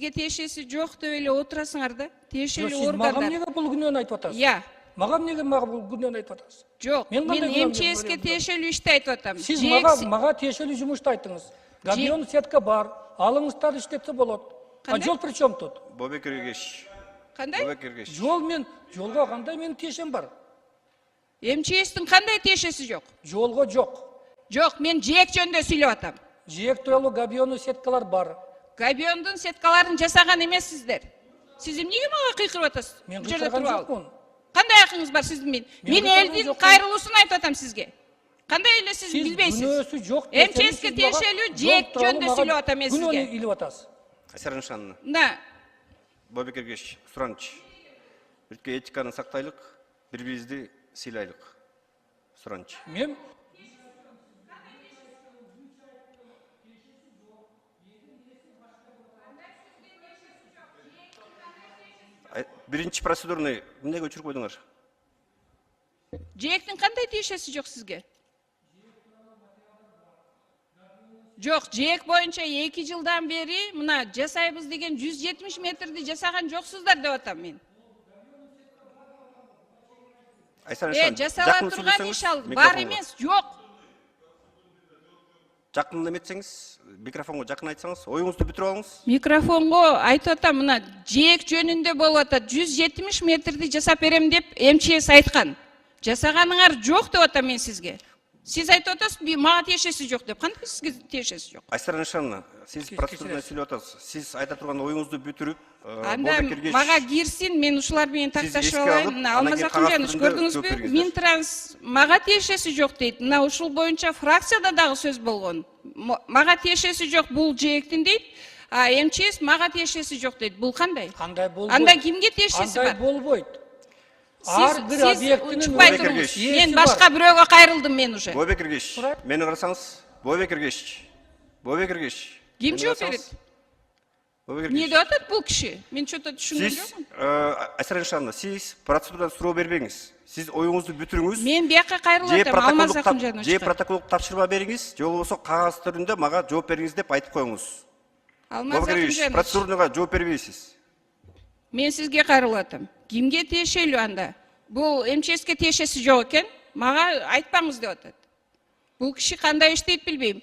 сизге тиешеси жок деп эле отурасыңар да. Тиешелүү Сиз мага органдар. эмнеге бул күнөөнү айтып атасыз? Мага эмнеге бул күнөөнү айтып атасыз? Жок, мен МЧСке тиешелүү ишти айтып атам. Сиз мага тиешелүү жумушту айтыңыз. Габион сетка бар, алыңыздар иштетсе болот. А жол при чем тут? Бобек Эргеш. Кандай? Бобек Эргеш. Жолго кандай менин тиешем бар? МЧСтин кандай тиешеси жок? Жолго жок. Жок, мен жээк жөнүндө сүйлөп атам. Жээк тууралуу габиону сеткалар бар. Габиондун сеткаларын жасаган эмессиздер. Сиз эмнеге мага кыйкырып атасыз? Мен кыйкырган жокмун. Кандай акыңыз бар сиздин мен? Мен элдин кайрылуусун айтып атам сизге. Кандай эле сиз билбейсиз? Күнөөсү жок. МЧСке тиешелүү жээк жөнүндө сүйлөп атам мен сизге. Күнөөнү илип атасыз. Айсара Нышанова. Да. Бобек Эргеш, сураныч. Өлкө этиканы сактайлык, бири-бирибизди сыйлайлык. Сураныч. Мен Биринчи процедураны эмнеге өчүрүп койдуңар? Жээктин кандай тиешеси жок сизге? Жок, жээк боюнча 2 жылдан бери мына жасайбыз деген 170 метрди жасаган жоксуздар деп атам мен. Жасала турган иш ал бар эмес, жок. Жакын эметсеңиз, микрофонго жакын айтсаңыз, оюңузду бүтүрүп алыңыз. Микрофонго айтып атам, мына жээк жөнүндө болуп атат. 170 метрди жасап берем деп МЧС айткан. Жасаганыңар жок деп атам мен сизге. Сиз айтып атасыз, мага тиешеси жок деп. Кантип сизге тиешеси жок? Айсара Нышановна, сиз процедураны сүйлөп атасыз. Сиз айта турган оюңузду бүтүрүп, анда мага кирсин, мен ушулар менен такташып алайын. Мына Алмаз Акынжанович, көрдүңүзбү? Минтранс мага тиешеси жок дейт. Мына ушул боюнча фракцияда дагы сөз болгон. Мага тиешеси жок бул жээктин дейт. А МЧС мага тиешеси жок дейт. Бул кандай? Кандай болбойт? Анда кимге тиешеси бар? Андай болбойт. Ар бир объектинин мен башка бирөөгө кайрылдым мен уже. Бобек Эргеш, мени карасаңыз. Бобек Эргеш. Бобек Эргеш. Ким жооп берет? Не деп атат бул киши? Мен чөтө түшүнгөн жокмун. Айсара Нышановна, сиз процедурадан суроо бербеңиз. Сиз оюңузду бүтүрүңүз. Мен бияка кайрылып атам, Алмаз Акынжанович. Же протоколдук тапшырма бериңиз, же болбосо кагаз түрүндө мага жооп бериңиз деп айтып коюңуз. Алмаз Акынжанович, процедурага жооп бербейсиз. Мен сизге кайрылып атам. Кимге тиешелүү анда? Бул МЧСке тиешеси жок экен. Мага айтпаңыз деп атат. Бул киши кандай иштейт билбейм.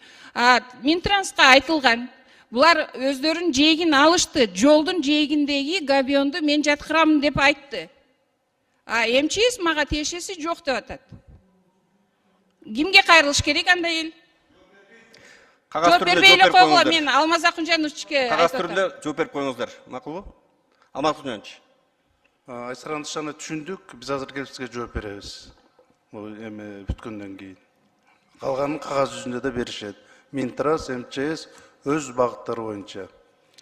Минтранска айтылган. Булар өздөрүнүн жээгин алышты. Жолдун жээгиндеги габионду мен жаткырамын деп айтты. МЧС мага тиешеси жок деп атат. Кимге кайрылыш керек андай эл? Кагаз түрүндө жооп берип коюңуздар. Мен Алмаз Акынжановичке айтып атам. Кагаз түрүндө жооп берип коюңуздар. Макулбу? Алмаз Акынжанович. Айсара Нышановна, түшүндүк. Биз азыр келип сизге жооп беребиз. Бул эми бүткөндөн кийин. Калганын кагаз жүзүндө да беришет. Минтранс, МЧС өз багыттары боюнча.